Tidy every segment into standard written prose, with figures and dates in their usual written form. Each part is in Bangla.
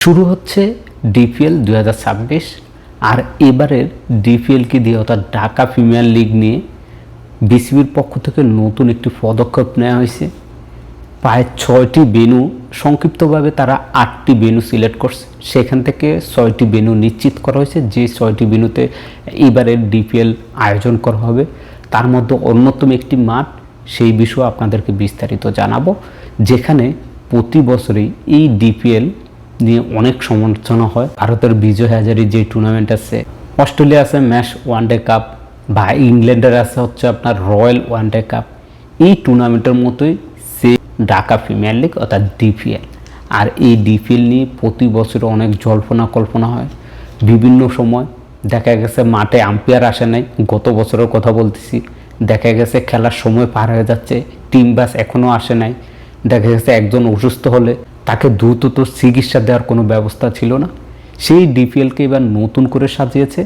শুরু হচ্ছে ডিপিএল 2026 আর এবারের ডিপিএলকে দিয়ে অর্থাৎ ঢাকা প্রিমিয়ার লিগ নিয়ে বিসিবির পক্ষ থেকে নতুন একটি পদক্ষেপ নেওয়া হয়েছে। প্রায় 6টি ভেন্যু, সংক্ষিপ্তভাবে তারা 8টি ভেন্যু সিলেক্ট করছে, সেখান থেকে 6টি ভেন্যু নিশ্চিত করা হয়েছে যে 6টি ভেন্যুতে এবারের ডিপিএল আয়োজন করা হবে। তার মধ্যে অন্যতম একটি মাঠ, সেই বিষয়ে আপনাদেরকে বিস্তারিত জানাবো, যেখানে প্রতি বছরই এই ডিপিএল নিয়ে অনেক সমালোচনা হয়। ভারতের বিজয় হাজারি যে টুর্নামেন্ট আছে, অস্ট্রেলিয়া আছে ম্যাচ ওয়ানডে কাপ, বা ইংল্যান্ডের আছে হচ্ছে আপনার রয়্যাল ওয়ানডে কাপ। এই টুর্নামেন্টের মতোই সে ঢাকা প্রিমিয়ার লিগ অর্থাৎ ডিপিএল। আর এই ডিপিএল নিয়ে প্রতি বছর অনেক জল্পনা কল্পনা হয়। বিভিন্ন সময় দেখা গেছে মাঠে আম্পায়ার আসে নাই, গত বছরের কথা বলতেছি। দেখা গেছে খেলার সময় পার হয়ে যাচ্ছে, টিম বাস এখনও আসে নাই। দেখা গেছে একজন অসুস্থ হলে তাকে দ্রুত চিকিৎসা দেওয়ার কোনো ব্যবস্থা ছিল না। সেই ডিপিএলকে এবার নতুন করে সাজিয়েছে,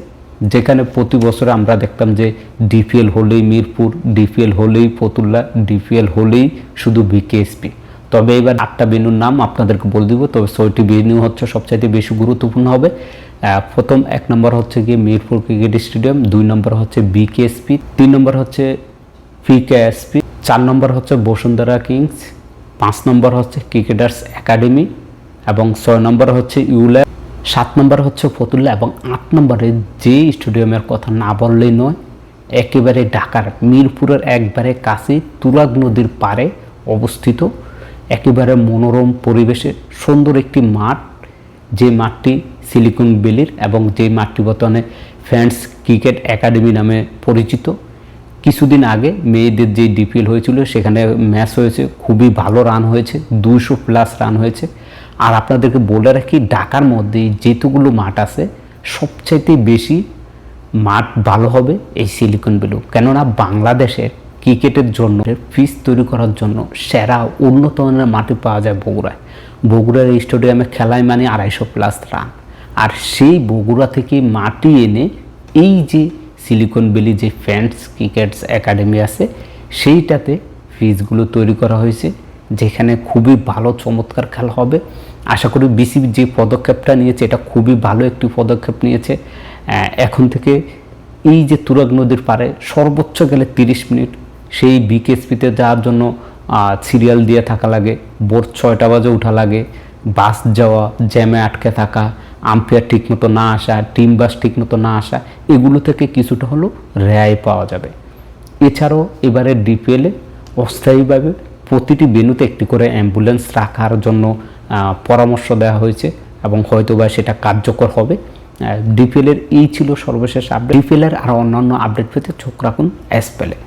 যেখানে প্রতি বছর আমরা দেখতাম যে ডিপিএল হলেই মিরপুর, ডিপিএল হলেই ফতুল্লা, ডিপিএল হলেই শুধু বিকেএসপি। তবে এবার 8টা ভেন্যুর নাম আপনাদেরকে বলে দিব, তবে 6টি ভেন্যু হচ্ছে সবচাইতে বেশি গুরুত্বপূর্ণ হবে। প্রথম 1 নম্বর হচ্ছে গিয়ে মিরপুর ক্রিকেট স্টেডিয়াম, 2 নম্বর হচ্ছে বিকেএসপি, 3 নম্বর হচ্ছে পিকেএসপি, 4 নম্বর হচ্ছে বসুন্ধরা কিংস, 5 নম্বর হচ্ছে ক্রিকেটার্স একাডেমি, এবং 6 নম্বর হচ্ছে ইউলা, 7 নম্বর হচ্ছে ফতুল্লা, এবং 8 নম্বরে যে স্টেডিয়ামের কথা না বললেই নয়, একেবারে ঢাকার মিরপুরের একবারে কাছে তুরাগ নদীর পাড়ে অবস্থিত একেবারে মনোরম পরিবেশে সুন্দর একটি মাঠ, যে মাঠটি সিলিকন ভ্যালির এবং যে মাঠটি বর্তমানে ফ্রেন্ডস ক্রিকেট একাডেমি নামে পরিচিত। কিছুদিন আগে মেয়েদের যে ডিপিএল হয়েছিল সেখানে ম্যাচ হয়েছে, খুবই ভালো রান হয়েছে, 200+ রান হয়েছে। আর আপনাদেরকে বলে রাখি, ঢাকার মধ্যে যেতগুলো মাঠ আছে সবচাইতে বেশি মাঠ ভালো হবে এই সিলিকন ভ্যালি, কেননা বাংলাদেশের ক্রিকেটের জন্য পিচ তৈরি করার জন্য সেরা উন্নত মানের মাটি পাওয়া যায় বগুড়ায়। বগুড়ার স্টেডিয়ামে খেলায় মানে 250+ রান। আর সেই বগুড়া থেকে মাটি এনে এই যে সিলিকন ভ্যালি যে ফ্রেন্ডস ক্রিকেটস একাডেমি আছে সেইটাতে পিচগুলো তৈরি করা হয়েছে, যেখানে খুবই ভালো চমৎকার খেলা হবে। আশা করি বিসিবি যে পদক্ষেপটা নিয়েছে এটা খুবই ভালো একটি পদক্ষেপ নিয়েছে। এখন থেকে এই যে তুরাগ নদীর পাড়ে সর্বোচ্চ গেলে 30 মিনিট সেই বিকেএসপিতে যাওয়ার জন্য সিরিয়াল দিয়ে থাকা লাগে, ভোর 6টা বাজে উঠা লাগে, বাস যাওয়া, জ্যামে আটকে থাকা, আম্পায়ার ঠিকমতো না আসা, টিম বাস ঠিকমতো না আসা, এগুলো থেকে কিছুটা হলেও রেহাই পাওয়া যাবে। এছাড়াও এবারে ডিপিএলে অস্থায়ীভাবে প্রতিটি ভেন্যুতে একটি করে অ্যাম্বুলেন্স রাখার জন্য পরামর্শ দেওয়া হয়েছে, এবং হয়তোবা সেটা কার্যকর হবে। ডিপিএলের এই ছিল সর্বশেষ আপডেট। ডিপিএলের আর অন্যান্য আপডেট পেতে চোখ রাখুন এসপেলে।